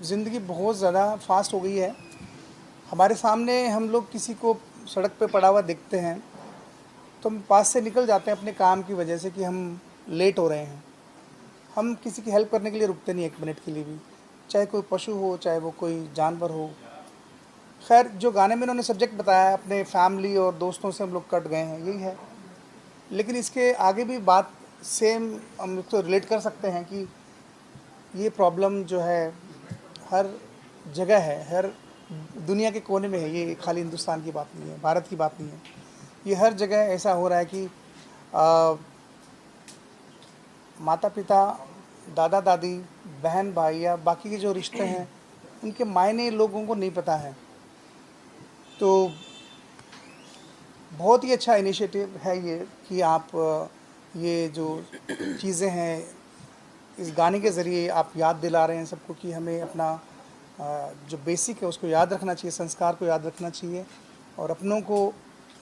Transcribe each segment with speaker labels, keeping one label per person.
Speaker 1: ज़िंदगी बहुत ज़्यादा फास्ट हो गई है। हमारे सामने हम लोग किसी को सड़क पे पड़ा हुआ देखते हैं तो हम पास से निकल जाते हैं अपने काम की वजह से कि हम लेट हो रहे हैं। हम किसी की हेल्प करने के लिए रुकते नहीं एक मिनट के लिए भी, चाहे कोई पशु हो चाहे वो कोई जानवर हो। खैर, जो गाने में इन्होंने सब्जेक्ट बताया है, अपने फैमिली और दोस्तों से हम लोग कट गए हैं, यही है। लेकिन इसके आगे भी बात सेम हम लोग तो रिलेट कर सकते हैं कि ये प्रॉब्लम जो है हर जगह है, हर दुनिया के कोने में है। ये खाली हिंदुस्तान की बात नहीं है, भारत की बात नहीं है। ये हर जगह ऐसा हो रहा है कि माता पिता, दादा दादी, बहन भाई या बाकी के जो रिश्ते हैं उनके मायने लोगों को नहीं पता है। तो बहुत ही अच्छा इनिशिएटिव है ये कि आप ये जो चीज़ें हैं इस गाने के ज़रिए आप याद दिला रहे हैं सबको कि हमें अपना जो बेसिक है उसको याद रखना चाहिए, संस्कार को याद रखना चाहिए और अपनों को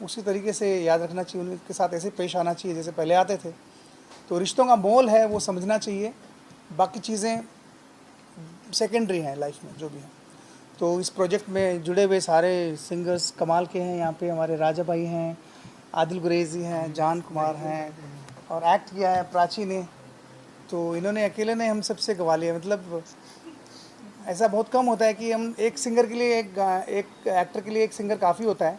Speaker 1: उसी तरीके से याद रखना चाहिए, उनके साथ ऐसे पेश आना चाहिए जैसे पहले आते थे। तो रिश्तों का मोल है वो समझना चाहिए, बाकी चीज़ें सेकेंडरी हैं लाइफ में जो भी हैं। तो इस प्रोजेक्ट में जुड़े हुए सारे सिंगर्स कमाल के हैं। यहाँ पे हमारे राजा भाई हैं, आदिल गुरेजी हैं, जान कुमार हैं और एक्ट किया है प्राची ने। तो इन्होंने अकेले ने हम सबसे गवा लिया। मतलब ऐसा बहुत कम होता है कि हम एक सिंगर के लिए एक एक्टर के लिए एक सिंगर काफ़ी होता है,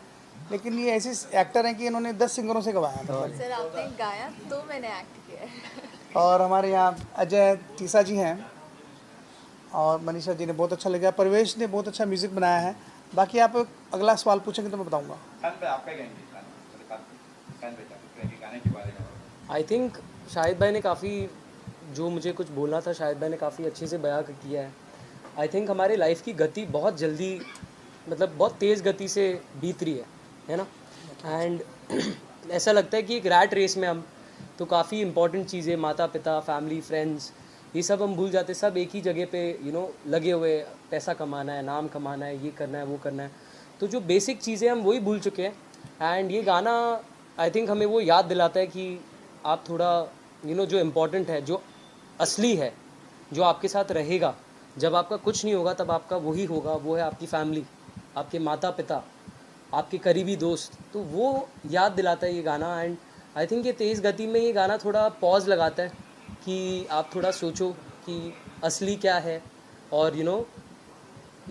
Speaker 1: लेकिन ये ऐसे एक्टर हैं कि इन्होंने 10 सिंगरों से गवाया। मतलब
Speaker 2: सर आपने गाया तो मैंने एक्ट किया है।
Speaker 1: और हमारे यहाँ अजय तीसा जी हैं और मनीषा जी ने बहुत अच्छा लगा, परवेश ने बहुत अच्छा म्यूज़िक बनाया है। बाकी आप अगला सवाल पूछेंगे तो मैं बताऊँगा।
Speaker 3: आई थिंक शाहिद भाई ने काफ़ी, जो मुझे कुछ बोलना था शाहिद भाई ने काफ़ी अच्छे से बयां किया है। आई थिंक हमारे लाइफ की गति बहुत जल्दी, मतलब बहुत तेज़ गति से बीत रही है ना। एंड ऐसा लगता है कि एक रैट रेस में हम तो काफ़ी इंपॉर्टेंट चीज़ें, माता पिता, फैमिली, फ्रेंड्स, ये सब हम भूल जाते। सब एक ही जगह पे लगे हुए, पैसा कमाना है, नाम कमाना है, ये करना है, वो करना है। तो जो बेसिक चीज़ें हम वही भूल चुके हैं। एंड ये गाना आई थिंक हमें वो याद दिलाता है कि आप थोड़ा जो इम्पोर्टेंट है, जो असली है, जो आपके साथ रहेगा जब आपका कुछ नहीं होगा, तब आपका वही होगा। वो है आपकी फैमिली, आपके माता पिता, आपके करीबी दोस्त। तो वो याद दिलाता है ये गाना। एंड आई थिंक ये तेज़ गति में ये गाना थोड़ा पॉज लगाता है कि आप थोड़ा सोचो कि असली क्या है और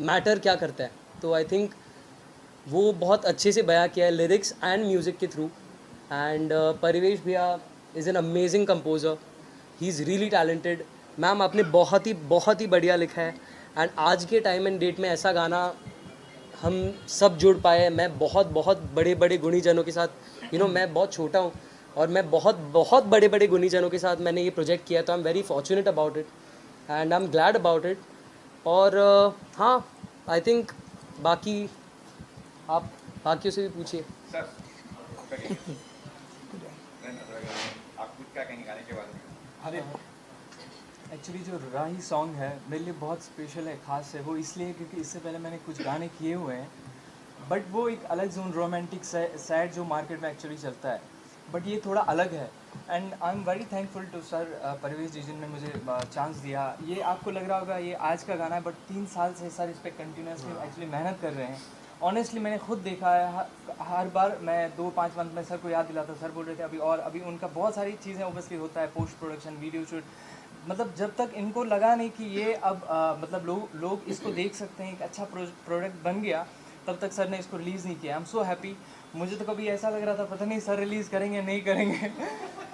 Speaker 3: मैटर क्या करता है। तो आई थिंक वो बहुत अच्छे से बयां किया है लिरिक्स एंड म्यूज़िक के थ्रू। एंड परिवेश भैया is an amazing composer, he is really talented. Ma'am आपने बहुत ही बढ़िया लिखा है। एंड आज के टाइम एंड डेट में ऐसा गाना हम सब जुड़ पाए। मैं बहुत बड़े बड़े गुणीजनों के साथ, मैं बहुत छोटा हूँ और मैं बहुत बड़े बड़े गुणीजनों के साथ मैंने ये प्रोजेक्ट किया। तो आई am very fortunate about it and I am glad about it. और हाँ, आई थिंक बाकी आप बाकियों से भी पूछिए।
Speaker 4: आप कुछ क्या कहेंगे गाने के बारे में?
Speaker 5: अरे एक्चुअली जो राही सॉन्ग है मेरे लिए बहुत स्पेशल है, ख़ास है। वो इसलिए क्योंकि इससे पहले मैंने कुछ गाने किए हुए हैं, बट वो एक अलग जोन रोमांटिक सैड जो मार्केट में एक्चुअली चलता है, बट ये थोड़ा अलग है। And I am very thankful to sir Parvesh ji जिन्होंने मुझे चांस दिया। ये आपको लग रहा होगा ये आज का गाना है, बट 3 साल से सर इस पर कंटिन्यूसली एक्चुअली मेहनत कर रहे हैं। ऑनेस्टली मैंने खुद देखा है, हर बार मैं 2-5 मंथ में सर को याद दिलाता, सर बोल रहे थे अभी उनका बहुत सारी चीज़ें ओबियसली होता है, पोस्ट प्रोडक्शन, वीडियो शूट। मतलब जब तक इनको लगा नहीं कि ये अब मतलब लोग इसको देख सकते हैं, एक अच्छा प्रोडक्ट बन गया, तब तक सर ने इसको रिलीज़ नहीं किया। आई एम सो हैप्पी। मुझे तो कभी ऐसा लग रहा था पता नहीं सर रिलीज़ करेंगे नहीं करेंगे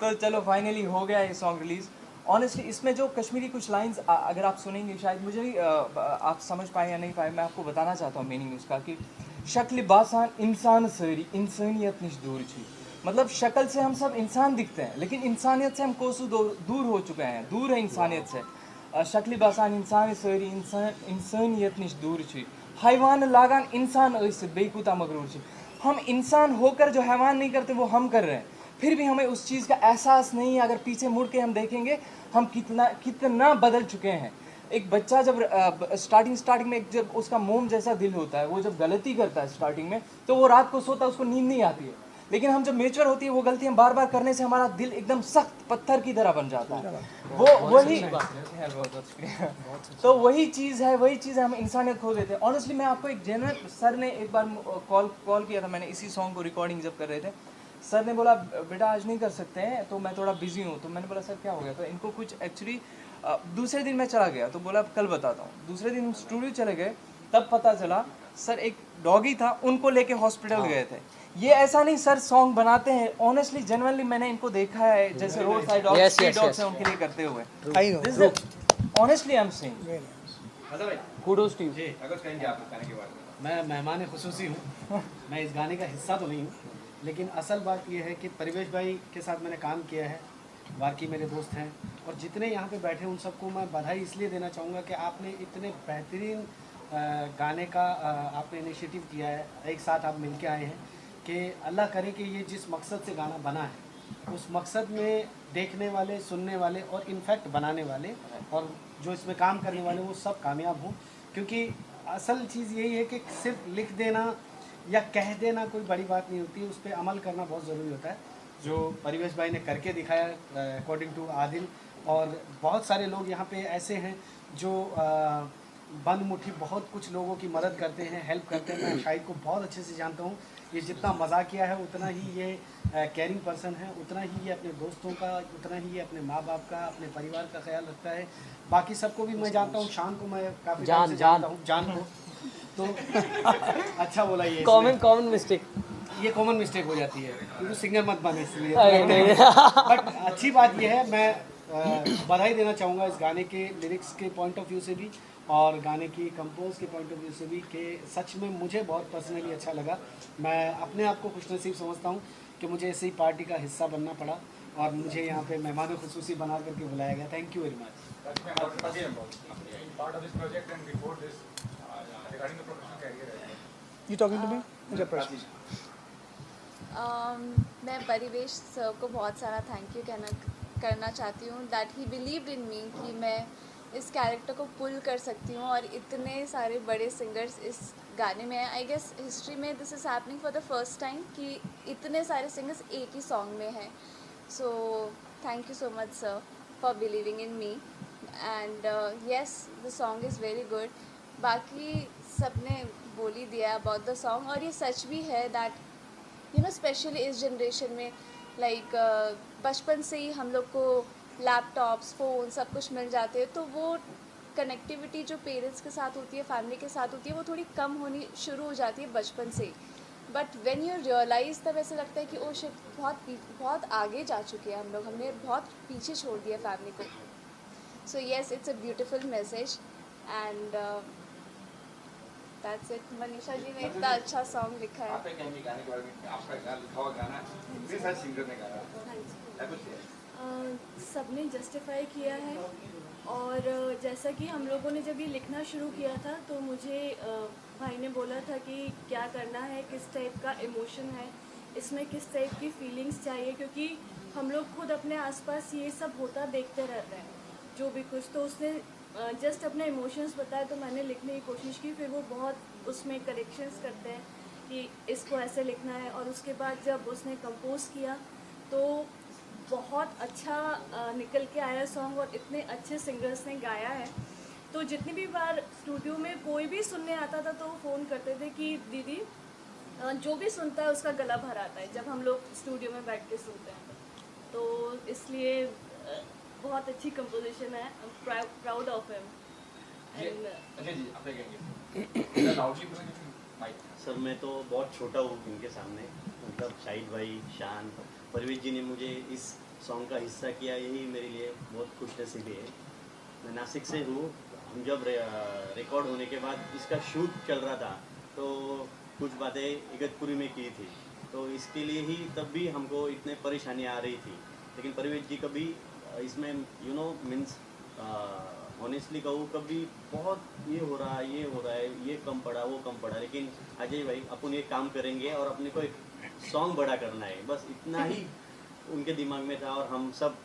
Speaker 5: तो चलो फाइनली हो गया ये सॉन्ग रिलीज़। ऑनेस्टली इसमें जो कश्मीरी कुछ लाइंस अगर आप सुनेंगे, शायद मुझे नहीं आप समझ पाए या नहीं पाए, मैं आपको बताना चाहता हूँ मीनिंग उसका कि शक्ल बासान इंसान सरी इंसानियत निश दूर छी। मतलब शक्ल से हम सब इंसान दिखते हैं, लेकिन इंसानियत से हम कोसों दूर हो चुके हैं, दूर है इंसानियत से। शक्ल बासान इंसान सरी इंसानियत निश दूर छी, हैवान लागान इंसान ऐसे बेकुता मगरूर छी। हम इंसान होकर जो हैवान नहीं करते वो हम कर रहे हैं, फिर भी हमें उस चीज़ का एहसास नहीं है। अगर पीछे मुड़ के हम देखेंगे हम कितना बदल चुके हैं। एक बच्चा जब स्टार्टिंग में जब उसका मोम जैसा दिल होता है, वो जब गलती करता है स्टार्टिंग में, तो वो रात को सोता है, उसको नींद नहीं आती है। लेकिन हम जब मेच्योर होती है वो गलतियां बार बार करने से हमारा दिल एकदम सख्त पत्थर की तरह बन जाता है। वो वही तो वही चीज़ है हम इंसानियत खो देते हैं। ऑनेस्टली मैं आपको एक जेन्युइन, सर ने एक बार कॉल किया था, मैंने इसी सॉन्ग को रिकॉर्डिंग जब कर रहे थे, सर ने बोला बेटा आज नहीं कर सकते हैं, तो मैं थोड़ा बिजी हूँ। तो मैंने बोला सर क्या हो गया? तो इनको कुछ एक्चुअली दूसरे दिन मैं चला गया, तो बोला कल बताता हूँ। दूसरे दिन हम स्टूडियो चले गए, तब पता चला सर एक डॉगी था, उनको लेके हॉस्पिटल गए थे। ये ऐसा नहीं सर सॉन्ग बनाते हैं, ऑनेस्टली जेन्युइनली मैंने इनको देखा है, जैसे रोड साइड डॉग्स हैं उनके लिए करते हुए।
Speaker 1: I know
Speaker 5: this is honestly I am saying
Speaker 3: kudos to you.
Speaker 4: मैं मेहमान खुसूसी हूँ। मैं इस गाने का हिस्सा तो नहीं हूँ, लेकिन असल बात यह है कि परिवेश भाई के साथ मैंने काम किया है, वाकई मेरे दोस्त हैं, और जितने यहाँ पे बैठे उन सबको मैं बधाई इसलिए देना चाहूँगा कि आपने इतने बेहतरीन गाने का आपने इनिशिएटिव किया है, एक साथ आप मिल के आए हैं कि अल्लाह करे कि ये जिस मकसद से गाना बना है उस मकसद में देखने वाले, सुनने वाले और इनफैक्ट बनाने वाले और जो इसमें काम करने वाले वो सब कामयाब हों। क्योंकि असल चीज़ यही है कि सिर्फ लिख देना या कह देना कोई बड़ी बात नहीं होती है, उस पर अमल करना बहुत ज़रूरी होता है, जो परिवेश भाई ने करके दिखाया अकॉर्डिंग टू आदिल। और बहुत सारे लोग यहाँ पे ऐसे हैं जो बंद मुट्ठी बहुत कुछ लोगों की मदद करते हैं, हेल्प करते हैं। मैं शाहिद को बहुत अच्छे से जानता हूँ, ये जितना मजाकिया है उतना ही ये केयरिंग पर्सन है, उतना ही ये अपने दोस्तों का, उतना ही ये अपने माँ बाप का, अपने परिवार का ख्याल रखता है। बाकी सबको भी मैं जानता हूँ, शान को मैं काफ़ी जानता हूँ, जान को तो अच्छा बोला ये
Speaker 3: कॉमन मिस्टेक,
Speaker 4: ये कॉमन मिस्टेक हो जाती है क्योंकि सिंगर मत बने इसलिए। बट अच्छी बात यह है, मैं बधाई देना चाहूँगा इस गाने के लिरिक्स के पॉइंट ऑफ व्यू से भी और गाने की कंपोज के पॉइंट ऑफ व्यू से भी, कि सच में मुझे बहुत पर्सनली अच्छा लगा। मैं अपने आप को खुशनसीब समझता हूँ कि मुझे ऐसे ही पार्टी का हिस्सा बनना पड़ा और मुझे यहाँ पे मेहमान खुसूसी बना करके बुलाया गया। Thank you very much.
Speaker 1: You talking to me? मुझे प्रश्न।
Speaker 2: मैं परिवेश सर को बहुत सारा थैंक यू करना चाहती हूँ, दैट ही बिलीव्ड इन मी कि मैं इस कैरेक्टर को पुल कर सकती हूँ और इतने सारे बड़े सिंगर्स इस गाने में हैं। आई गेस हिस्ट्री में this is happening for the first time कि इतने सारे सिंगर्स एक ही सॉन्ग में हैं। So thank you so much sir for believing in me and yes the song is very good. बाकी सबने बोल ही दिया अबाउट द सॉन्ग, और ये सच भी है दैट यू नो स्पेशली इस जनरेशन में लाइक बचपन से ही हम लोग को लैपटॉप्स, फ़ोन सब कुछ मिल जाते हैं, तो वो कनेक्टिविटी जो पेरेंट्स के साथ होती है, फैमिली के साथ होती है, वो थोड़ी कम होनी शुरू हो जाती है बचपन से ही। बट व्हेन यू रियलाइज़ तब ऐसा लगता है कि ओ शिट बहुत आगे जा चुके हैं हम लोग, हमने बहुत पीछे छोड़ दिया फैमिली को। So yes it's a beautiful message and that's it. Manisha ji ने इतना अच्छा सॉन्ग लिखा है।
Speaker 6: सबने जस्टिफाई किया है, और जैसा कि हम लोगों ने जब ये लिखना शुरू किया था तो मुझे भाई ने बोला था कि क्या करना है, किस टाइप का इमोशन है इसमें, किस टाइप की फीलिंग्स चाहिए, क्योंकि हम लोग खुद अपने आसपास ये सब होता देखते रहते हैं जो भी कुछ। तो उसने जस्ट अपने इमोशंस बताए तो मैंने लिखने की कोशिश की, फिर वो बहुत उसमें करेक्शंस करते हैं कि इसको ऐसे लिखना है, और उसके बाद जब उसने कंपोज किया तो बहुत अच्छा निकल के आया सॉन्ग, और इतने अच्छे सिंगर्स ने गाया है। तो जितनी भी बार स्टूडियो में कोई भी सुनने आता था तो वो फ़ोन करते थे कि दीदी जो भी सुनता है उसका गला भर आता है जब हम लोग स्टूडियो में बैठ के सुनते हैं। तो इसलिए बहुत अच्छी कंपोजिशन है, प्राउड ऑफ हिम।
Speaker 7: सर मैं तो बहुत छोटा हूँ इनके सामने, मतलब शाहिद भाई, शान, परवेज जी ने मुझे इस सॉन्ग का हिस्सा किया, यही मेरे लिए बहुत खुशनसीबी है। मैं नासिक से हूँ। हम जब रिकॉर्ड होने के बाद इसका शूट चल रहा था तो कुछ बातें इगतपुरी में की थी, तो इसके लिए ही तब भी हमको इतने परेशानियाँ आ रही थी। लेकिन परवेज जी कभी इसमें यू नो मीन्स ऑनेस्टली कहूँ कभी बहुत ये हो रहा है, ये कम पड़ा, वो कम पड़ा, लेकिन अजय भाई अपन ये काम करेंगे और अपने को एक सॉन्ग बड़ा करना है, बस इतना ही उनके दिमाग में था। और हम सब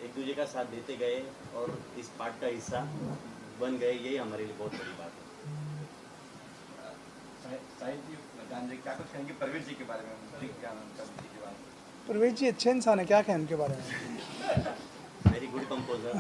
Speaker 7: एक दूसरे का साथ देते गए और इस पार्ट का हिस्सा बन गए, यही हमारे लिए बहुत बड़ी बात है।
Speaker 8: शाहिद जी जान जी क्या कुछ कहेंगे परवेश जी के बारे में, उनकी क्या उनका मूवी के बारे में?
Speaker 1: परवेज जी अच्छे इंसान है, क्या कहें उनके बारे में।
Speaker 7: Very good composer.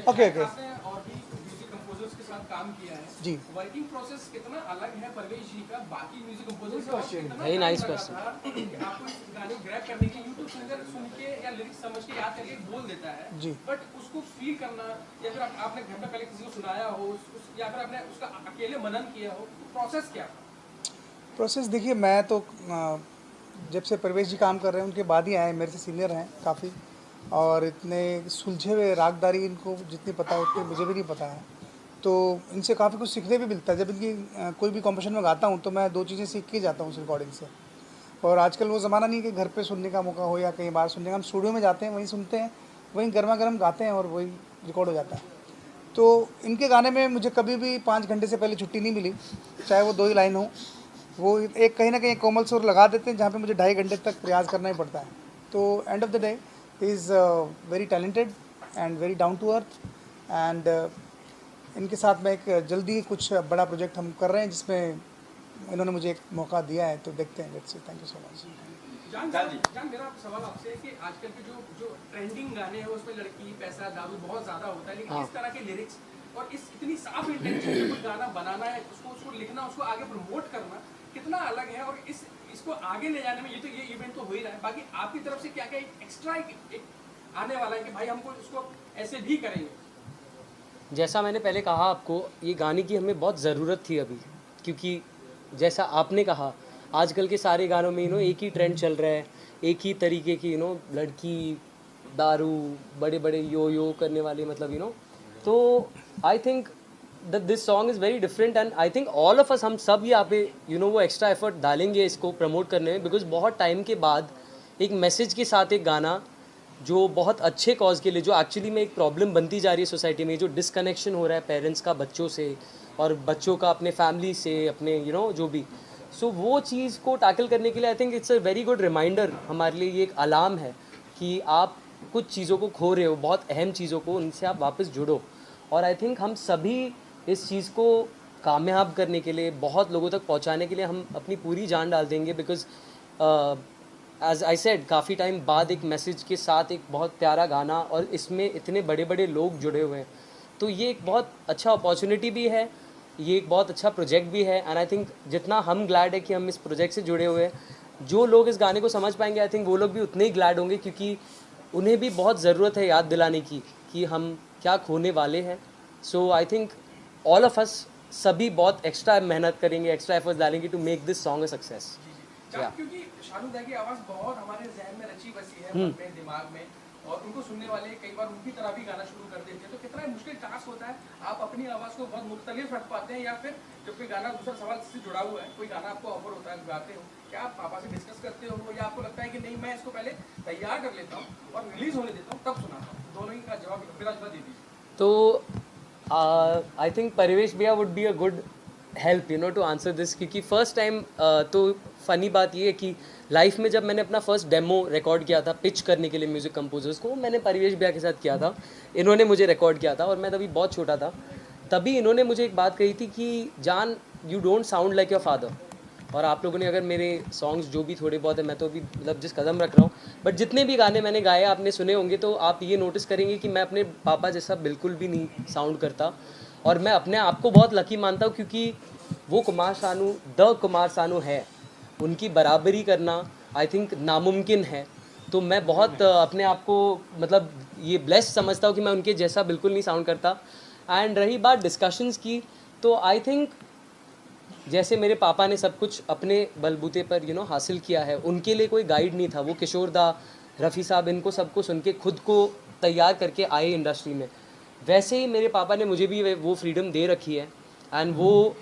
Speaker 1: Okay okay
Speaker 9: आपने और भी म्यूजिक कंपोजर्स के साथ काम किया है
Speaker 1: जी।
Speaker 9: वर्किंग प्रोसेस कितना अलग है परवेश जी का बाकी म्यूजिक कंपोजर्स से, और कितना
Speaker 3: Very
Speaker 9: time
Speaker 3: nice
Speaker 9: लगा
Speaker 3: question.
Speaker 9: था कि आपको इस गाने को ग्रैब करने के यूट्यूब सिंगर सुन के या लिरिक्स समझ के याद करके बोल देता है
Speaker 1: जी।
Speaker 9: बट उसको फील करना या फिर आपने घंटा पहले किसी को सुनाया हो या फिर आपने उसका अकेले मनन किया हो, प्रोसेस क्या था?
Speaker 1: प्रोसेस देखिए, मैं तो जब से परवेश जी काम कर रहे हैं उनके बाद ही आए, मेरे से सीनियर हैं काफ़ी, और इतने सुलझे हुए रागदारी इनको जितनी पता है उतनी मुझे भी नहीं पता है, तो इनसे काफ़ी कुछ सीखने भी मिलता है। जब इनकी कोई भी कॉम्पिटिशन में गाता हूँ तो मैं 2 चीज़ें सीख के जाता हूँ उस रिकॉर्डिंग से। और आजकल वो ज़माना नहीं कि घर पे सुनने का मौका हो या कहीं बाहर सुनने का, हम स्टूडियो में जाते हैं, वहीं सुनते हैं, वहीं गर्मा गर्म गाते हैं और वही रिकॉर्ड हो जाता है। तो इनके गाने में मुझे कभी भी 5 घंटे से पहले छुट्टी नहीं मिली, चाहे वो 2 ही लाइन हो। वो एक कहीं ना कहीं कोमल सुर लगा देते हैं जहाँ पे मुझे 2.5 घंटे तक प्रयास करना ही पड़ता है। तो end of the day is very talented and very down to earth, and इनके साथ में एक जल्दी कुछ बड़ा प्रोजेक्ट हम कर रहे हैं जिसमें इन्होंने मुझे एक मौका दिया है, तो देखते हैं। Let's see. Thank you so much.
Speaker 9: जान मेरा सवाल आपसे है कि आजकल के जो ट्रेंडिंग गाने हैं उसमें लड़की पैसा दारू बहुत ज्यादा होता है, लेकिन इस तरह के लिरिक्स और इस इतनी साफ इंटेंशन से कोई गाना बनाना है, उसको लिखना, उसको आगे प्रमोट करना कितना अलग है, और इसको आगे ले जाने में ये इवेंट तो हो ही रहा है, बाकी आपकी तरफ से क्या क्या एक्स्ट्रा एक आने वाला है कि भाई हमको इसको ऐसे भी करेंगे?
Speaker 3: जैसा मैंने पहले कहा आपको, ये गाने की हमें बहुत ज़रूरत थी अभी, क्योंकि जैसा आपने कहा आजकल के सारे गानों में एक ही ट्रेंड चल रहा है, एक ही तरीके की लड़की, दारू, बड़े बड़े यो करने वाले, मतलब तो I think that this song is very different, and I think all of अस, हम सब यहाँ पे वो एक्स्ट्रा एफर्ट डालेंगे इसको प्रमोट करने में, बिकॉज बहुत टाइम के बाद एक मैसेज के साथ एक गाना जो बहुत अच्छे कॉज के लिए, जो एक्चुअली में एक प्रॉब्लम बनती जा रही है सोसाइटी में, जो डिसकनेक्शन हो रहा है पेरेंट्स का बच्चों से और बच्चों का अपने फैमिली से, अपने जो भी, सो वो चीज़ को टैकल करने के लिए I think it's a very good reminder हमारे लिए। ये एक अलार्म है कि आप कुछ चीज़ों को खो रहे हो, बहुत अहम चीज़ों को, उनसे आप वापस जुड़ो। और आई थिंक हम सभी इस चीज़ को कामयाब करने के लिए, बहुत लोगों तक पहुंचाने के लिए हम अपनी पूरी जान डाल देंगे, बिकॉज एज आई सेड काफ़ी टाइम बाद एक मैसेज के साथ एक बहुत प्यारा गाना, और इसमें इतने बड़े बड़े लोग जुड़े हुए हैं, तो ये एक बहुत अच्छा अपॉर्चुनिटी भी है, ये एक बहुत अच्छा प्रोजेक्ट भी है। एंड आई थिंक जितना हम ग्लैड है कि हम इस प्रोजेक्ट से जुड़े हुए हैं, जो लोग इस गाने को समझ पाएंगे आई थिंक वो लोग भी उतने ही ग्लैड होंगे, क्योंकि उन्हें भी बहुत ज़रूरत है याद दिलाने की कि हम क्या खोने वाले हैं। So I think all of us सभी बहुत एक्स्ट्रा मेहनत करेंगे, एक्स्ट्रा एफर्ट्स डालेंगे to make this song a success.
Speaker 9: क्योंकि शाहरुख दा की आवाज़ बहुत हमारे जहन में रची बसी है, अपने दिमाग में, और उनको सुनने वाले कई बार उनकी तरह भी गाना शुरू कर देते हैं, तो कितना मुश्किल टास्क होता है, आप अपनी आवाज़ को बहुत मुख्तलिफ रख पाते हैं, या फिर जब कोई गाना दूसरा सवाल से जुड़ा हुआ है, कोई गाना आपको ऑफर होता है, गाते हो, क्या आप पापा से डिस्कस करते हो, या आपको लगता है कि नहीं मैं इसको पहले तैयार कर लेता हूँ और रिलीज़ होने देता हूँ तब सुनाता हूँ? दोनों ही का जवाब मेरा दे दीजिए।
Speaker 3: तो आई थिंक परिवेश भैया would be a good help to answer this, क्योंकि फर्स्ट टाइम तो फ़नी बात ये है कि लाइफ में जब मैंने अपना फर्स्ट डेमो रिकॉर्ड किया था पिच करने के लिए म्यूज़िक कंपोजर्स को, मैंने परिवेश भैया के साथ किया था, इन्होंने मुझे रिकॉर्ड किया था, और मैं तभी बहुत छोटा था। तभी इन्होंने मुझे एक बात कही थी कि जान, you don't sound like your father. और आप लोगों ने अगर मेरे सॉन्ग्स जो भी थोड़े बहुत है, मैं तो अभी मतलब जिस कदम रख रहा हूँ, बट जितने भी गाने मैंने गाए आपने सुने होंगे, तो आप ये नोटिस करेंगे कि मैं अपने पापा जैसा बिल्कुल भी नहीं साउंड करता, और मैं अपने आप को बहुत लकी मानता हूँ, क्योंकि वो कुमार सानू द कुमार सानू है, उनकी बराबरी करना आई थिंक नामुमकिन है। तो मैं बहुत अपने आप को मतलब ये ब्लेस्ड समझता हूँ कि मैं उनके जैसा बिल्कुल नहीं साउंड करता। एंड रही बात डिस्कशंस की, तो आई थिंक जैसे मेरे पापा ने सब कुछ अपने बलबूते पर हासिल किया है, उनके लिए कोई गाइड नहीं था, वो किशोर दा, रफ़ी साहब, इनको सबको सुन के खुद को तैयार करके आए इंडस्ट्री में। वैसे ही मेरे पापा ने मुझे भी वो फ्रीडम दे रखी है, एंड वो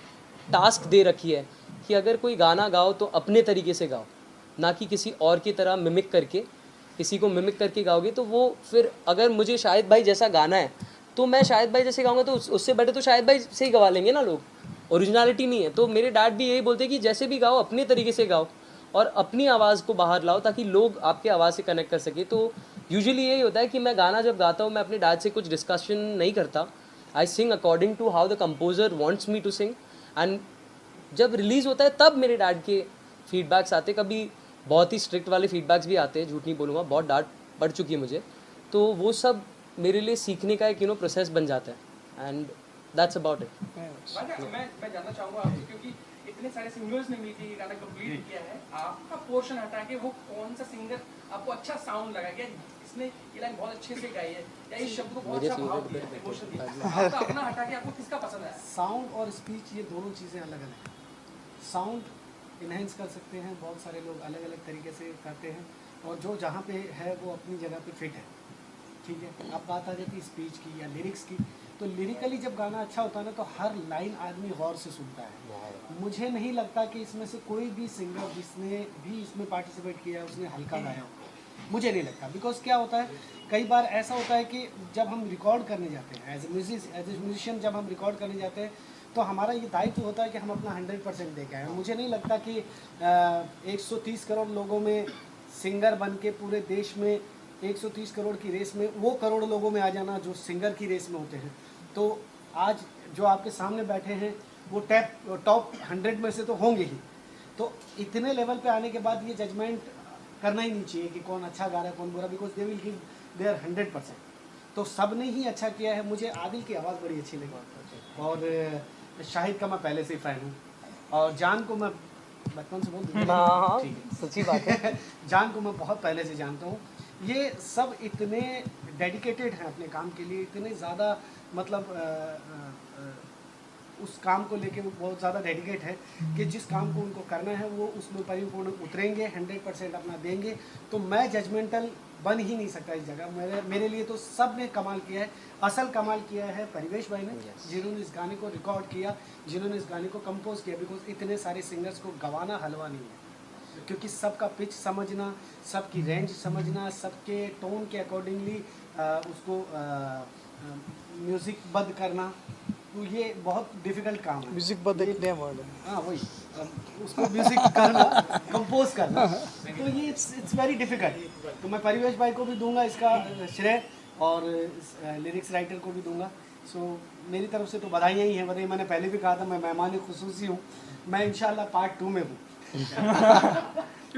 Speaker 3: टास्क दे रखी है कि अगर कोई गाना गाओ तो अपने तरीके से गाओ, ना कि किसी और की तरह मिमिक करके। किसी को मिमिक करके गाओगे तो वो फिर, अगर मुझे शाहिद भाई जैसा गाना है तो मैं शाहिद भाई जैसे गाऊंगा, तो उससे बेटर तो शाहिद भाई से ही गवा लेंगे ना लोग, ओरिजिनलिटी नहीं है। तो मेरे डैड भी यही बोलते कि जैसे भी गाओ अपने तरीके से गाओ और अपनी आवाज़ को बाहर लाओ, ताकि लोग आपके आवाज़ से कनेक्ट कर सके। तो यूजुअली यही होता है कि मैं गाना जब गाता हूँ, मैं अपने डैड से कुछ डिस्कशन नहीं करता, I sing according to how the composer wants me to sing. And जब रिलीज़ होता है तब मेरे डैड के फीडबैक्स आते, कभी बहुत ही स्ट्रिक्ट वाले फीडबैक्स भी आते हैं, झूठ नहीं बोलूँगा, बहुत डांट पड़ चुकी है मुझे, तो वो सब मेरे लिए सीखने का एक प्रोसेस बन जाता है एंड दैट्स अबाउट इट।
Speaker 9: मैं जानना चाहूँगा आपसे, क्योंकि इतने सारे सिंगर्स ने मिलकर ये गाना कंप्लीट किया है, आपका पोर्शन हटा के वो कौन सा सिंगर आपको अच्छा साउंड लगा, क्या इसने ये लाइन बहुत अच्छे से गाई है या इस शब्द को बहुत अच्छा भाव दिया है, इमोशन दिया है, आपका अपना हटा के आपको किसका पसंद है?
Speaker 4: साउंड और स्पीच ये दोनों चीज़ें अलग अलग हैं। साउंड इन्हेंस कर सकते हैं, बहुत सारे लोग अलग अलग तरीके से करते हैं, और जो जहाँ पे है वो अपनी जगह पे फिट है, ठीक है। अब बात आ जाती है स्पीच की या लिरिक्स की, तो लिरिकली जब गाना अच्छा होता है ना तो हर लाइन आदमी गौर से सुनता है। मुझे नहीं लगता कि इसमें से कोई भी सिंगर जिसने भी इसमें पार्टिसिपेट किया उसने हल्का गाया हो, मुझे नहीं लगता। बिकॉज क्या होता है, कई बार ऐसा होता है कि जब हम रिकॉर्ड करने जाते हैं एज ए म्यूजिशियन, जब हम रिकॉर्ड करने जाते हैं तो हमारा ये दायित्व होता है कि हम अपना 100% दे के आए। मुझे नहीं लगता कि 130 करोड़ लोगों में सिंगर बन के पूरे देश में 130 करोड़ की रेस में वो करोड़ लोगों में आ जाना जो सिंगर की रेस में होते हैं। तो आज जो आपके सामने बैठे हैं वो टॉप 100 में से तो होंगे ही, तो इतने लेवल पे आने के बाद ये जजमेंट करना ही नहीं चाहिए कि कौन अच्छा गा रहा है कौन बुरा, because they will give their 100%। तो सब ने ही अच्छा किया है। मुझे आदिल की आवाज़ बड़ी अच्छी लगी और शाहिद का मैं पहले से ही फ़ैन हूँ, और जान को मैं बचपन से बोल ठीक है,
Speaker 3: सच्ची बात है।
Speaker 4: जान को मैं बहुत पहले से जानता हूँ। ये सब इतने डेडिकेटेड हैं अपने काम के लिए, इतने ज़्यादा मतलब उस काम को लेके वो बहुत ज़्यादा डेडिकेट है कि जिस काम को उनको करना है वो उसमें परिपूर्ण उतरेंगे, 100% अपना देंगे। तो मैं जजमेंटल बन ही नहीं सकता इस जगह। मेरे लिए तो सब ने कमाल किया है। असल कमाल किया है परिवेश भाई ने, जिन्होंने इस गाने को रिकॉर्ड किया, जिन्होंने इस गाने को कंपोज किया। बिकॉज इतने सारे सिंगर्स को गवाना हलवा नहीं है, क्योंकि सबका पिच समझना, सबकी रेंज समझना, सबके टोन के अकॉर्डिंगली उसको म्यूज़िक बद्ध करना, तो ये बहुत डिफ़िकल्ट काम है।
Speaker 1: म्यूजिक बद एक नया वर्ड है।
Speaker 4: हाँ वही, उसको म्यूज़िक करना, कंपोज करना, तो ये इट्स वेरी डिफ़िकल्ट। तो मैं परिवेश भाई को भी दूंगा इसका श्रेय और लिरिक्स राइटर को भी दूंगा। सो मेरी तरफ से तो बधाइयाँ ही हैं। बधाई, मैंने पहले भी कहा था मैं मेहमान खुसूसी हूँ, मैं इंशाल्लाह पार्ट 2 में हूँ।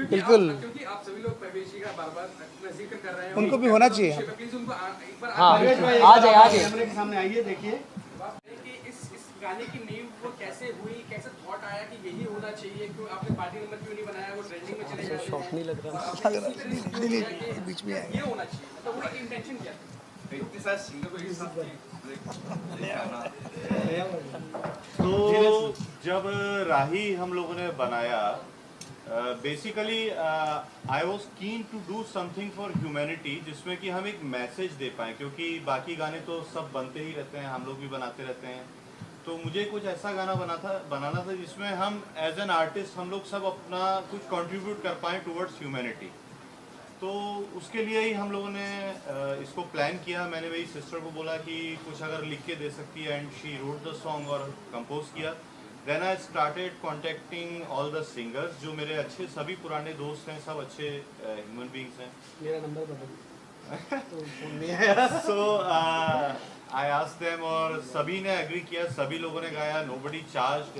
Speaker 1: बिल्कुल,
Speaker 9: क्योंकि आप सभी लोग परिवेश जी का बार-बार अपना जिक्र कर रहे हैं,
Speaker 1: उनको भी होना चाहिए।
Speaker 9: प्लीज उनको एक बार
Speaker 3: हाँ,
Speaker 4: परिवेश भाई
Speaker 3: आ जाए
Speaker 4: कैमरे के सामने आइए, देखिए
Speaker 9: कि इस गाने की नींव वो कैसे हुई, कैसे थॉट आया कि यही होना चाहिए, क्यों आपने पार्टी नंबर क्यों नहीं बनाया, वो ट्रेंडिंग में चले जाते
Speaker 3: शौक नहीं लग रहा।
Speaker 1: बीच में
Speaker 9: ये होना चाहिए, तो वो इंटेंशन क्या था?
Speaker 8: इतने सारे सिंगर को एक साथ
Speaker 10: तो जब राही हम लोगों ने बनाया, basically I was keen to do something for humanity, जिसमें कि हम एक मैसेज दे पाएँ, क्योंकि बाकी गाने तो सब बनते ही रहते हैं, हम लोग भी बनाते रहते हैं। तो मुझे कुछ ऐसा गाना बनाना था जिसमें हम एज एन आर्टिस्ट हम लोग सब अपना कुछ कंट्रीब्यूट कर पाएँ टुवर्ड्स ह्यूमैनिटी। तो उसके लिए ही हम लोगों ने इसको प्लान किया। मैंने मेरी सिस्टर को बोला कि कुछ अगर लिख के दे सकती है, and she wrote the song और कंपोज किया। Then I started contacting all the singers, जो मेरे अच्छे सभी पुराने दोस्त हैं, सब अच्छे ह्यूमन बींग्स हैं।
Speaker 4: मेरा नंबर बदल
Speaker 10: सो आई आस्क्ड देम और सभी ने एग्री किया, सभी लोगों ने गाया। Nobody charged,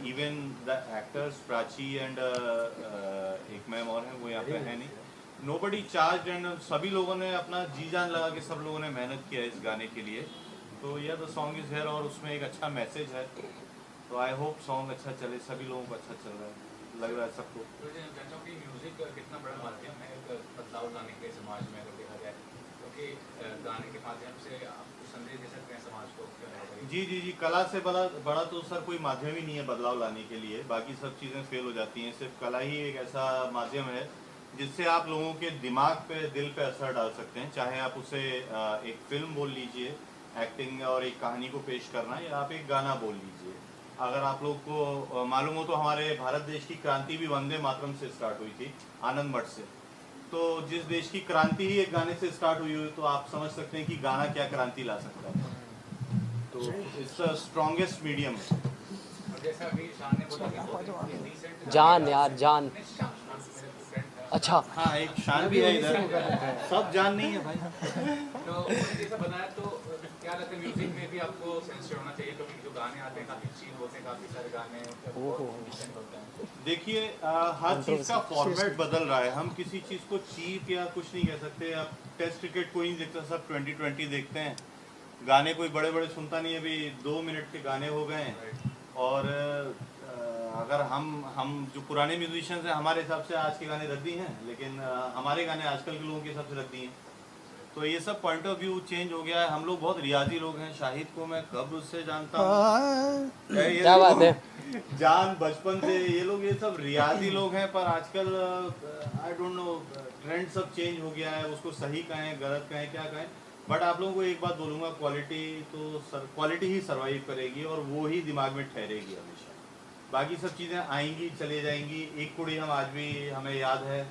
Speaker 10: even the actors Prachi and एक मैम और हैं, वो यहाँ पे है नहीं। नोबडी चार्ज्ड एंड सभी लोगों ने अपना जी जान लगा के सब लोगों ने मेहनत किया इस गाने के लिए। तो यह द सॉन्ग इज़ हियर और उसमें एक अच्छा मैसेज है। तो आई होप सॉन्ग अच्छा चले, सभी लोगों को अच्छा चल रहा है, लग रहा है सबको।
Speaker 8: म्यूजिक कितना बड़ा माध्यम है एक बदलाव लाने के समाज में, अगर देखा जाए, क्योंकि गाने के माध्यम से आप कुछ संदेश दे सकते हैं समाज को।
Speaker 10: जी, कला से बड़ा तो सर कोई माध्यम ही नहीं है बदलाव लाने के लिए। बाकी सब चीज़ें फेल हो जाती हैं, सिर्फ कला ही एक ऐसा माध्यम है जिससे आप लोगों के दिमाग पे, दिल पे असर डाल सकते हैं। चाहे आप उसे एक फिल्म बोल लीजिए, एक्टिंग और एक कहानी को पेश करना, या आप एक गाना बोल लीजिए। अगर आप लोग को मालूम हो तो हमारे भारत देश की क्रांति भी वंदे मातरम से स्टार्ट हुई थी, आनंद मठ से। तो जिस देश की क्रांति ही एक गाने से स्टार्ट हुई तो आप समझ सकते हैं कि गाना क्या क्रांति ला सकता है। तो इट्स द स्ट्रॉन्गेस्ट मीडियम।
Speaker 8: जैसा अभी शान ने बोला कि
Speaker 3: जान यार, जान। अच्छा
Speaker 10: हाँ, एक शान भी है इधर, सब जान नहीं है भाई।
Speaker 8: तो जैसा बनाया, तो क्या लगता है म्यूजिक में भी आपको सेंस होना चाहिए, क्योंकि जो गाने आते हैं काफ़ी चीप होते हैं, काफ़ी सारे गाने decent होते हैं।
Speaker 10: देखिए हर चीज़ का फॉर्मेट बदल रहा है। हम किसी चीज़ को चीप या कुछ नहीं कह सकते। अब टेस्ट क्रिकेट कोई नहीं देखता, सब 2020 देखते हैं। गाने कोई बड़े बड़े सुनता नहीं है। अभी 2 मिनट के गाने हो गए हैं। और अगर हम जो पुराने म्यूजिशियंस हैं, हमारे हिसाब से आज के गाने रद्दी हैं, लेकिन हमारे गाने आजकल के लोगों के हिसाब से रद्दी हैं। तो ये सब पॉइंट ऑफ व्यू चेंज हो गया है। हम लोग बहुत रियाजी लोग हैं। शाहिद को मैं कब उससे जानता हूँ,
Speaker 3: क्या बात है,
Speaker 10: जान बचपन से। ये लोग ये सब रियाजी लोग हैं। पर आजकल आई डोंट नो, ट्रेंड सब चेंज हो गया है। उसको सही कहें, गलत कहें, क्या कहें, बट आप लोगों को एक बात बोलूँगा, क्वालिटी ही सर्वाइव करेगी और वो ही दिमाग में ठहरेगी हमेशा। बाकी सब चीज़ें आएंगी चले जाएंगी। एक कुड़ी हम आज भी हमें याद है,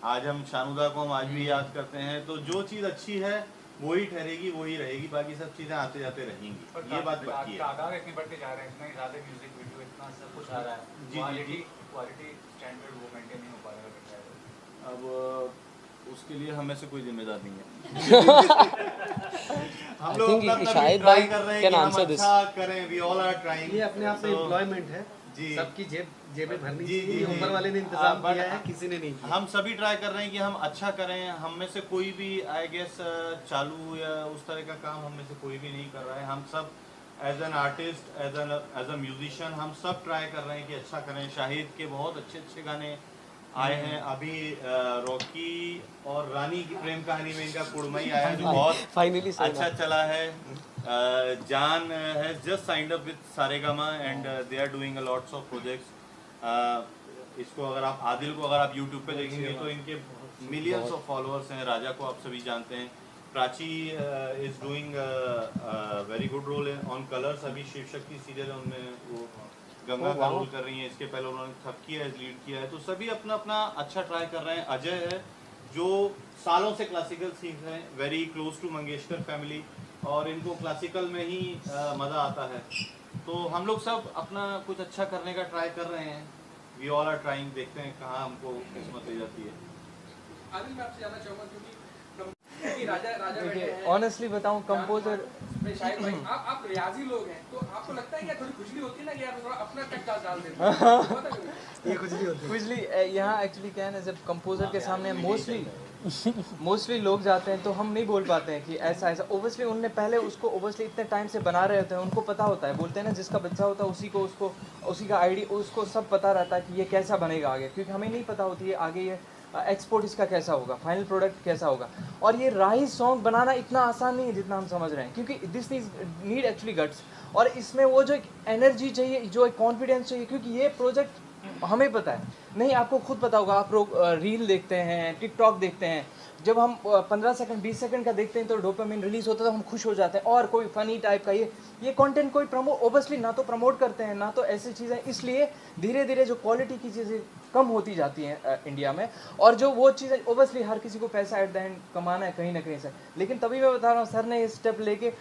Speaker 10: आज हम शानुदा को हम आज भी याद करते हैं। तो जो चीज़ अच्छी है वही ठहरेगी, वही रहेगी। बाकी सब चीज़ें आते जाते रहेंगी। ये बात पक्की है।
Speaker 8: तादाद इतनी बढ़ते जा रहे हैं, इतने ज़्यादा म्यूजिक वीडियो, इतना सब कुछ आ रहा है, क्वालिटी स्टैंडर्ड वो मेंटेन नहीं हो पा रहा है।
Speaker 10: अब उसके लिए हमें से कोई जिम्मेदार नहीं है। हम लोग अपना
Speaker 3: शाहिद
Speaker 10: ट्राई
Speaker 3: भाई
Speaker 10: कर रहे हैं
Speaker 3: कैन
Speaker 10: कि हम
Speaker 3: आंसर दिस।
Speaker 10: अच्छा करें। We all are trying.
Speaker 4: ये अपने आप में एम्प्लॉयमेंट है
Speaker 10: जी।
Speaker 4: सबकी जेबें भरनी
Speaker 10: जी,
Speaker 4: चाहिए।
Speaker 10: जी,
Speaker 4: ऊपर
Speaker 10: जी।
Speaker 4: वाले ने इंतजाम
Speaker 10: but
Speaker 4: किया है, किसी ने नहीं किया।
Speaker 10: हम सभी ट्राई कर रहे हैं कि हम अच्छा करें। हम में से कोई भी आई गेस चालू या उस तरह का काम हम में से कोई भी नहीं कर रहा है। हम सब as an artist, as a musician, हम सब ट्राई कर रहे हैं कि अच्छा करें। शाहिद के बहुत अच्छे अच्छे गाने आए हैं। अभी रॉकी और रानी की प्रेम कहानी में इनका कुड़मई आया है, जो बहुत
Speaker 3: फाइनली
Speaker 10: अच्छा चला है। Jaan has just signed up with Saregama and they are doing a lots of projects. इसको अगर आप आदिल को अगर आप यूट्यूब पे देखेंगे तो इनके मिलियंस ऑफ फॉलोअर्स हैं। राजा को आप सभी जानते हैं। Prachi is doing very good roll on colours. अभी शिव शक्ति सीरियल है, उनमें वो गंगा का रोल कर रही हैं। इसके पहले उन्होंने थपकी है लीड किया है। तो सभी अपना अपना अच्छा ट्राई कर रहे हैं। अजय है जो सालों से क्लासिकल सीख रहे हैं, very close to Mangeshkar family, और इनको क्लासिकल में ही मज़ा आता है। तो हम लोग सब अपना कुछ अच्छा करने का ट्राई कर रहे हैं। We all are trying. देखते हैं कहाँ हमको किस्मत ले जाती है।
Speaker 9: आदिल, मैं आपसे जानना चाहूँगा क्योंकि राजा बैठे हैं,
Speaker 5: ऑनेस्टली बताऊं, कंपोजर
Speaker 9: शाहिद भाई, आप रियाजी लोग हैं, तो आपको लगता है कि थोड़ी खुजली होती है ना कि यार थोड़ा अपना टच डाल देते हैं?
Speaker 4: ये खुजली होती है।
Speaker 5: खुजली यहाँ एक्चुअली क्या है ना, जब कंपोजर के सामने मोस्टली लोग जाते हैं तो हम नहीं बोल पाते हैं कि ऐसा ऐसा। ओबियसली उनने पहले उसको ओबियसली इतने टाइम से बना रहे होते हैं, उनको पता होता है। बोलते हैं ना, जिसका बच्चा होता है उसी का आइडिया, उसको सब पता रहता है कि ये कैसा बनेगा आगे, क्योंकि हमें नहीं पता होती है आगे ये एक्सपोर्ट इसका कैसा होगा, फाइनल प्रोडक्ट कैसा होगा। और ये राही सॉन्ग बनाना इतना आसान नहीं है जितना हम समझ रहे हैं, क्योंकि this is need actually guts. और इसमें वो जो एक एनर्जी चाहिए, जो एक कॉन्फिडेंस चाहिए, क्योंकि ये प्रोजेक्ट हमें पता है नहीं, आपको खुद पता होगा। आप लोग रील देखते हैं, टिकटॉक देखते हैं, जब हम 15 सेकंड 20 सेकंड का देखते हैं तो डोपामिन रिलीज होता है, तो हम खुश हो जाते हैं। और कोई फनी टाइप का ये कंटेंट कोई ओबियसली ना तो प्रमोट करते हैं, ना तो ऐसी चीज़ें। इसलिए धीरे धीरे जो क्वालिटी की चीज़ें कम होती जाती हैं इंडिया में। और जो वो चीज़ें ओबियसली हर किसी को पैसा एट द एंड कमाना है कहीं ना कहीं से, लेकिन तभी मैं बता रहा हूँ, सर ने ये स्टेप लेके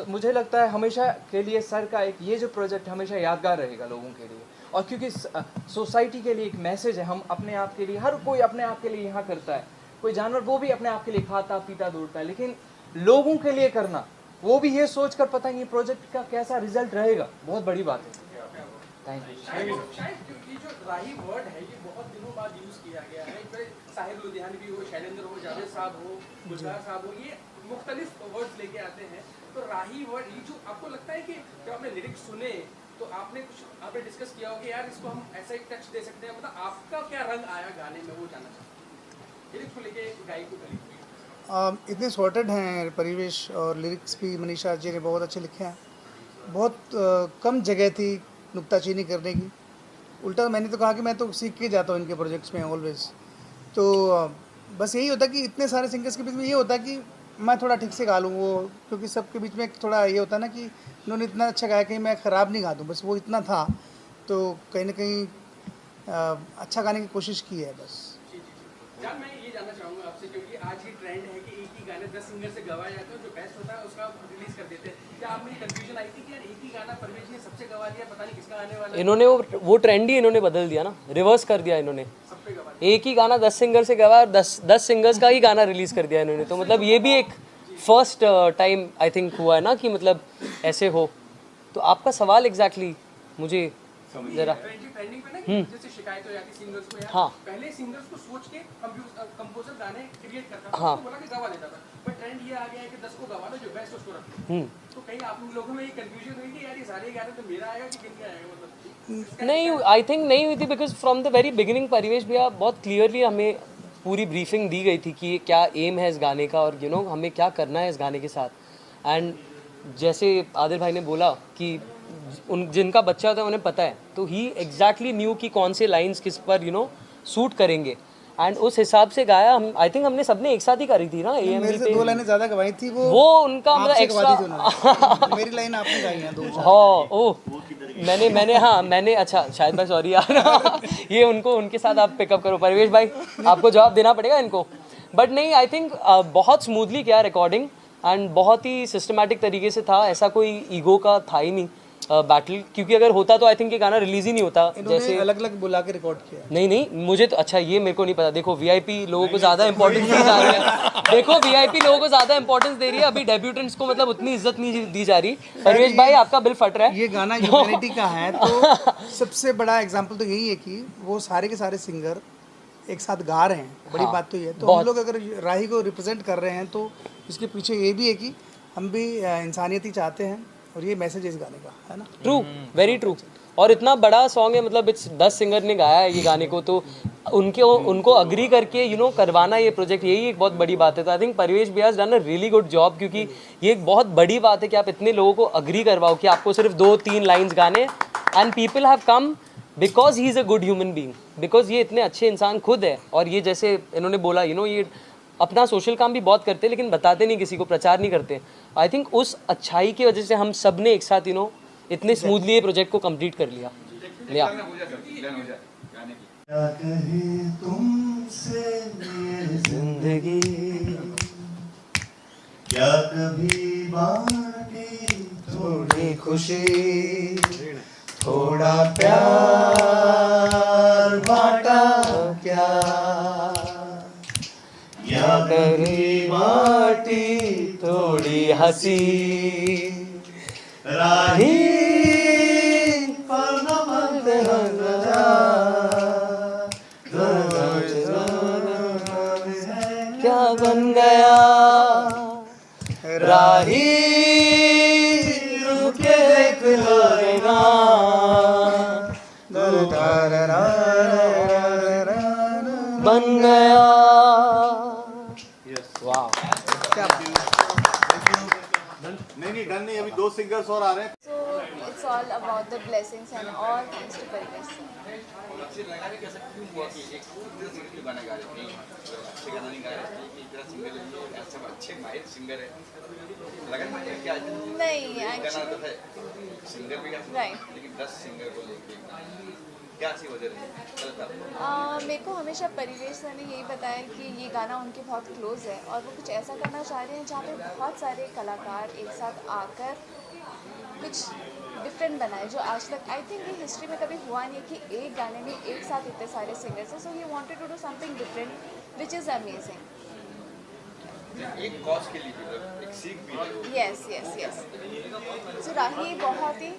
Speaker 5: मुझे लगता है हमेशा के लिए सर का एक ये जो प्रोजेक्ट हमेशा यादगार रहेगा लोगों के लिए। और क्योंकि सोसाइटी के लिए एक मैसेज है, हम अपने आप के लिए, हर कोई अपने आप के लिए यहाँ करता है। कोई जानवर वो भी अपने आप के लिए खाता पीता दौड़ता है, लेकिन लोगों के लिए करना, वो भी ये सोच कर पता नहीं प्रोजेक्ट का कैसा रिजल्ट रहेगा, बहुत बड़ी बात है। Thank you.
Speaker 9: शायद ये जो राही वर्ड है ये बहुत दिनों बाद यूज किया गया है। चाहे साहिर लुधियानवी हो, शैलेंद्र हो, जावेद साहब हो, गुलजार साहब हो, ये मुख्तलिफ वर्ड्स लेके आते हैं। तो राही वर्ड, ये जो आपको लगता है कि जब आपने लिरिक्स सुने तो आपने डिस्कस किया हो कि यार इसको हम ऐसा एक टच दे सकते हैं, मतलब आपका क्या रंग आया गाने में, वो जानना चाहते हैं लिरिक्स को लेके गाई को करी।
Speaker 1: इतने सॉर्टेड हैं परिवेश, और लिरिक्स भी मनीषा जी ने बहुत अच्छे लिखे हैं। बहुत कम जगह थी नुक्ताचीनी करने की। उल्टा मैंने तो कहा कि मैं तो सीख के जाता हूँ इनके प्रोजेक्ट्स में ऑलवेज। तो बस यही होता कि इतने सारे सिंगर्स के बीच में ये होता कि मैं थोड़ा ठीक से गा लूँ वो, क्योंकि सबके बीच में थोड़ा ये होता है ना कि इन्होंने इतना अच्छा गाया कहीं मैं ख़राब नहीं गा दूँ, बस वो इतना था। तो कहीं ना कहीं अच्छा गाने की कोशिश की है बस।
Speaker 9: जान, मैं ये जानना चाहूँगा आपसे, क्योंकि आज ये ट्रेंड है कि एक ही गाने 10 सिंगर से गवाए जाते हैं, जो बेस्ट होता है उसका रिलीज कर देते हैं। क्या आप में कंफ्यूजन आई थी कि यार एक ही गाना परवेश ने सबसे गवा दिया, पता नहीं किसका आने वाला है?
Speaker 3: इन्होंने वो ट्रेंड ही इन्होंने बदल दिया ना, रिवर्स कर दिया इन्होंने।
Speaker 9: सब पे गवा दिया।
Speaker 3: एक ही गाना 10 सिंगर से गवा और 10 सिंगर्स का ही गाना रिलीज कर दिया इन्होंने। तो मतलब ये भी एक फर्स्ट टाइम आई थिंक हुआ है ना कि मतलब ऐसे हो। तो आपका सवाल एग्जैक्टली मुझे ज़रा
Speaker 9: ट्रेंडिंग पे ना जैसे शिकायत हो जाती सिंगर्स को यार,
Speaker 3: हाँ।
Speaker 9: पहले सिंगर्स को सोच के कंपोजर गाने क्रिएट करता था,
Speaker 3: हाँ।
Speaker 9: उसको बोला कि गवा देता था, बट ट्रेंड ये आ गया है कि 10 को गवा दो, जो बेस्ट उसको रखो। तो कहीं आप लोगों में ये कंफ्यूजन हुई कि यार ये सारे गाने तो मेरा आएगा कि किनका आएगा, मतलब
Speaker 3: नहीं, आई थिंक नहीं हुई थी, because from the very beginning परिवेश भैया बहुत क्लियरली हमें पूरी ब्रीफिंग दी गई थी कि क्या एम है इस गाने का और हमें क्या करना है इस गाने के साथ। एंड जैसे आदिल भाई ने बोला कि जिनका बच्चा होता है उन्हें पता है, तो ही एग्जैक्टली न्यू कि कौन से लाइंस किस पर सूट करेंगे, एंड उस हिसाब से गाया। हम आई थिंक हमने सबने एक साथ ही करी थी ना एएमवी
Speaker 1: मेरे से
Speaker 3: पे।
Speaker 1: 2 लाइनें ज़्यादा गवाई थी,
Speaker 3: वो उनका मतलब
Speaker 1: आपसे गवा दी थी
Speaker 3: एक्स्ट्रा
Speaker 1: उन्होंने। मेरी लाइन आपने गाई है 2।
Speaker 3: हाँ, ओह मैंने अच्छा शायद भाई सॉरी यार ये उनके साथ आप पिकअप करो परिवेश भाई, आपको जवाब देना पड़ेगा इनको। बट नहीं, आई थिंक बहुत स्मूथली किया रिकॉर्डिंग एंड बहुत ही सिस्टमैटिक तरीके से था, ऐसा कोई ईगो का था ही नहीं बैटल, क्योंकि अगर होता तो आई थिंक ये गाना रिलीज ही नहीं होता। जैसे
Speaker 1: अलग अलग बुला के रिकॉर्ड किया।
Speaker 3: नहीं मुझे तो अच्छा ये मेरे को नहीं पता। देखो वीआईपी लोगों को ज़्यादा इंपॉर्टेंस दी जा रही है, देखो वीआईपी लोगों को ज़्यादा इंपॉर्टेंस दे रही है, अभी डेब्यूटेंट्स को मतलब उतनी इज्जत नहीं दी जा रही। परिवेश भाई आपका बिल फट रहा है।
Speaker 1: ये गाना ह्यूमैनिटी का है, तो सबसे बड़ा एग्जाम्पल तो यही है कि वो सारे के सारे सिंगर एक साथ गा रहे हैं। बड़ी बात तो ये है। तो हम लोग अगर राही को रिप्रेजेंट कर रहे हैं तो इसके पीछे ये भी है कि हम भी इंसानियत ही चाहते हैं, और ये मैसेज इस गाने का है ना।
Speaker 3: True, very true. और इतना बड़ा सॉन्ग है, मतलब 10 सिंगर ने गाया है ये गाने को, तो उनको अग्री करके करवाना ये प्रोजेक्ट, यही एक बहुत बड़ी बात है। तो आई थिंक परिवेश भैया has done a really good job, क्योंकि ये एक बहुत बड़ी बात है कि आप इतने लोगों को अग्री करवाओ कि आपको सिर्फ 2-3 लाइन्स गाने, and people have come because he is a good human being, because ये इतने अच्छे इंसान खुद है। और ये जैसे इन्होंने बोला ये अपना सोशल काम भी बहुत करते हैं, लेकिन बताते नहीं किसी को, प्रचार नहीं करते। आई थिंक उस अच्छाई की वजह से हम सब ने एक साथ इतने स्मूथली ये प्रोजेक्ट को कंप्लीट कर लिया।
Speaker 1: क्या कहे तुमसे मेरी जिंदगी, क्या कभी बांटी थोड़ी खुशी, थोड़ा प्यार बांटा क्या कभी बांटी थोड़ी हंसी, राही क्या बन गया राही, रुके देख लेना, बन गया। वाह,
Speaker 10: नहीं डन नहीं, अभी 2 सिंगर्स और आ रहे हैं।
Speaker 2: So it's all about the blessings and all thanks to Parivesh sir.
Speaker 8: अच्छे गाना भी कह सकती हूँ कि एक सिंगर गाना गा रहे हैं, अच्छे गाना नहीं गा रहे हैं कि इतना सिंगर है, सब अच्छे माहिर सिंगर है, लगा नहीं क्या
Speaker 2: नहीं
Speaker 8: गाना
Speaker 2: एक्चुअली
Speaker 8: तो है सिंगर भी गा सकते हैं, लेकिन 10 सिंगर को लेके क्या सी वजह रही?
Speaker 2: मेरे को हमेशा परिवेश सर ने यही बताया कि ये गाना उनके बहुत क्लोज है और वो कुछ ऐसा करना चाह रहे हैं जहाँ पे बहुत सारे कलाकार एक साथ आकर कुछ डिफरेंट बनाए, जो आज तक आई थिंक ये हिस्ट्री में कभी हुआ नहीं है कि एक गाने में एक साथ इतने सारे सिंगर्स हैं। So he wanted to do something different which is amazing.
Speaker 8: एक कॉज के लिए एक सीख भी है।
Speaker 2: Yes yes yes. So Raahi बहुत ही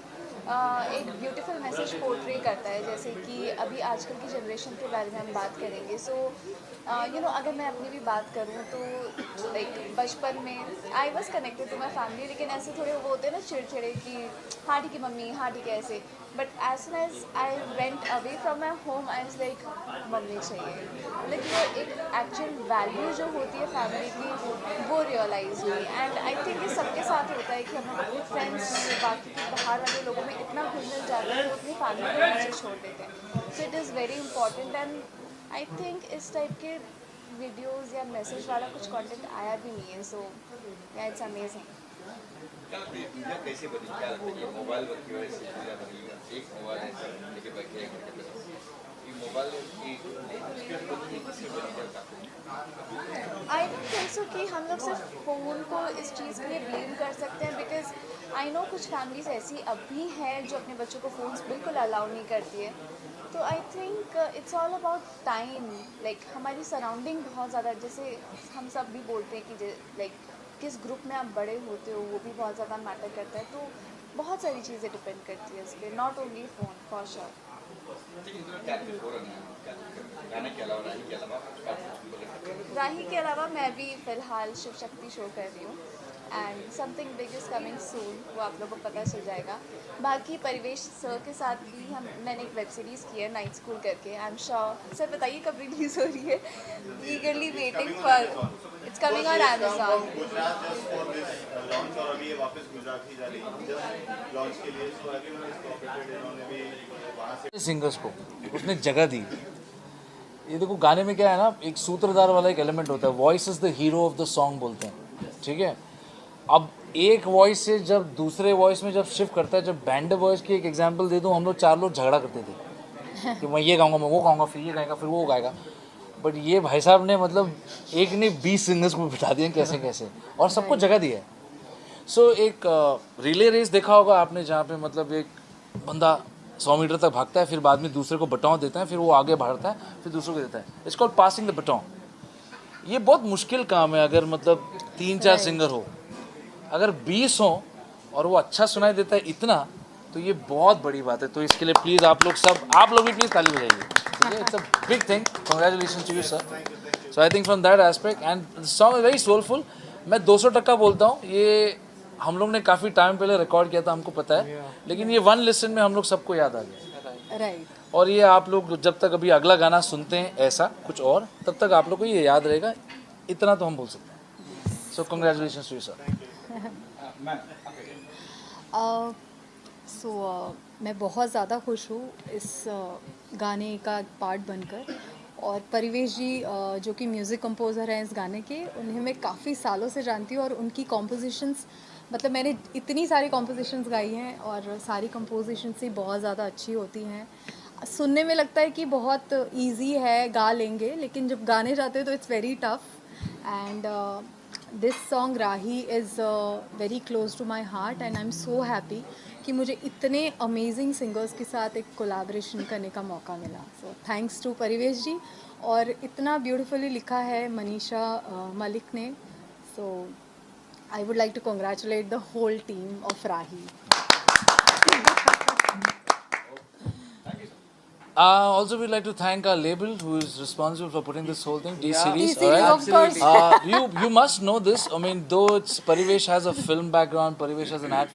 Speaker 2: एक ब्यूटीफुल मैसेज पोर्ट्रे करता है, जैसे कि अभी आजकल की जनरेशन के बारे में हम बात करेंगे। सो अगर मैं अपनी भी बात करूँ तो लाइक बचपन में I was connected to my family, लेकिन ऐसे थोड़े वो होते हैं ना चिड़चिड़े कि हाँ ठीक है मम्मी, हाँ ठीक है ऐसे। But as soon as I went away from my home I was like मम्मी चाहिए, लाइक वो एक एक्चुअल वैल्यू जो होती है फैमिली की वो रियलाइज हुई। एंड आई थिंक ये सबके साथ होता है कि हम अपने फ्रेंड्स बाकी के बाहर वाले लोगों में इतना घुल मिल जाते हैं तो अपनी फैमिली को पीछे छोड़ देते हैं। So it is very important and I think इस टाइप के वीडियोज़ या मैसेज वाला कुछ कंटेंट आया भी नहीं है। सो या इट्स अमेजिंग।
Speaker 8: क्या लगता है दुनिया कैसे बनी? क्या लगता है ये मोबाइल की वजह से दुनिया बनी? एक मोबाइल है लेके बैठे हैं घर के पास, ये मोबाइल की उसके बदले किससे बनी जाता है?
Speaker 2: आई डोंट थिंक सो कि हम लोग सिर्फ फ़ोन को इस चीज़ के लिए ब्लेम कर सकते हैं, बिकॉज आई नो कुछ फैमिलीज ऐसी अब भी हैं जो अपने बच्चों को फ़ोन्स बिल्कुल अलाउ नहीं करती है। तो आई think it's all about time, like हमारी सराउंडिंग बहुत ज़्यादा, जैसे हम सब भी बोलते हैं कि लाइक किस ग्रुप में आप बड़े होते हो वो भी बहुत ज़्यादा मैटर करता है। तो बहुत सारी चीज़ें डिपेंड करती है उस पर, not only phone for sure. Raahi के अलावा मैं भी फ़िलहाल शिव शक्ति शो कर रही हूँ and something big is coming soon, वो आप लोगों को पता चल जाएगा। बाकी परिवेश सर के साथ भी मैंने एक वेब सीरीज़ की है नाइट स्कूल करके। आई एम श्योर सर बताइए कब रिलीज़ हो रही है, ईगरली waiting for, it's coming on Amazon.
Speaker 10: Launch और अभी ये वापस गुजरात ही जा रही है लॉन्च के लिए, सो एवरीवन इज कोऑपरेटेड, इन्होंने भी वहां से
Speaker 11: सिंगर्स को उसने जगह दी। ये देखो गाने में क्या है ना, एक सूत्रधार वाला एक एलिमेंट होता है, voice is the hero of the song बोलते हैं, ठीक है। अब एक वॉइस से जब दूसरे वॉइस में जब शिफ्ट करता है, जब बैंड वॉइस की एक एग्जांपल दे दूं, हम लोग 4 लोग झगड़ा करते थे कि मैं ये गाऊंगा, मैं वो गाऊंगा, फिर ये गाएगा, फिर वो गाएगा। बट ये भाई साहब ने मतलब एक ने 20 सिंगर्स को बिठा दिए कैसे कैसे, और सबको जगह दी है। सो एक रिले रेस देखा होगा आपने, जहाँ पे मतलब एक बंदा 100 मीटर तक भागता है, फिर बाद में दूसरे को बटॉन देता है, फिर वो आगे बढ़ता है, फिर दूसरे को देता है। It's called passing the baton. ये बहुत मुश्किल काम है। अगर मतलब 3-4 सिंगर हो, अगर 20 हो और वो अच्छा सुनाई देता है इतना, तो ये बहुत बड़ी बात है। तो इसके लिए प्लीज़ आप लोग भी प्लीज़ ताली बजाइए, ठीक है। It's a big thing, congratulations to you sir. So I think from that aspect and song is very soulful. मैं 200% बोलता हूँ, ये हम लोग ने काफ़ी टाइम पहले रिकॉर्ड किया था, हमको पता है, लेकिन ये 1 लिसन में हम लोग सबको याद आ गया।
Speaker 12: राइट।
Speaker 11: और ये आप लोग जब तक अभी अगला गाना सुनते हैं ऐसा कुछ और, तब तक आप लोग को ये याद रहेगा, इतना तो हम बोल सकते हैं। So congratulations to you sir.
Speaker 12: मैं बहुत ज़्यादा खुश हूँ इस गाने का पार्ट बनकर। और परिवेश जी जो कि म्यूज़िक कंपोज़र हैं इस गाने के, उन्हें मैं काफ़ी सालों से जानती हूँ और उनकी कॉम्पोजिशंस, मतलब मैंने इतनी सारी कॉम्पोजिशंस गाई हैं और सारी कॉम्पोजिशंस ही बहुत ज़्यादा अच्छी होती हैं। सुनने में लगता है कि बहुत इजी है, गा लेंगे, लेकिन जब गाने जाते हैं तो it's very tough. And this song Raahi is very close to my heart and I am so happy कि मुझे इतने अमेजिंग सिंगर्स के साथ एक कोलैबोरेशन करने का मौका मिला। सो थैंक्स टू परिवेश जी। और इतना ब्यूटीफुली लिखा है मनीषा मलिक ने। So I would like to congratulate the whole team of Raahi.
Speaker 11: Also, we'd like to thank our label who is responsible for putting this whole thing, D-Series.
Speaker 12: D-Series, of course.
Speaker 11: You must know this. I mean, though Parivesh has a film background, Parivesh has an ad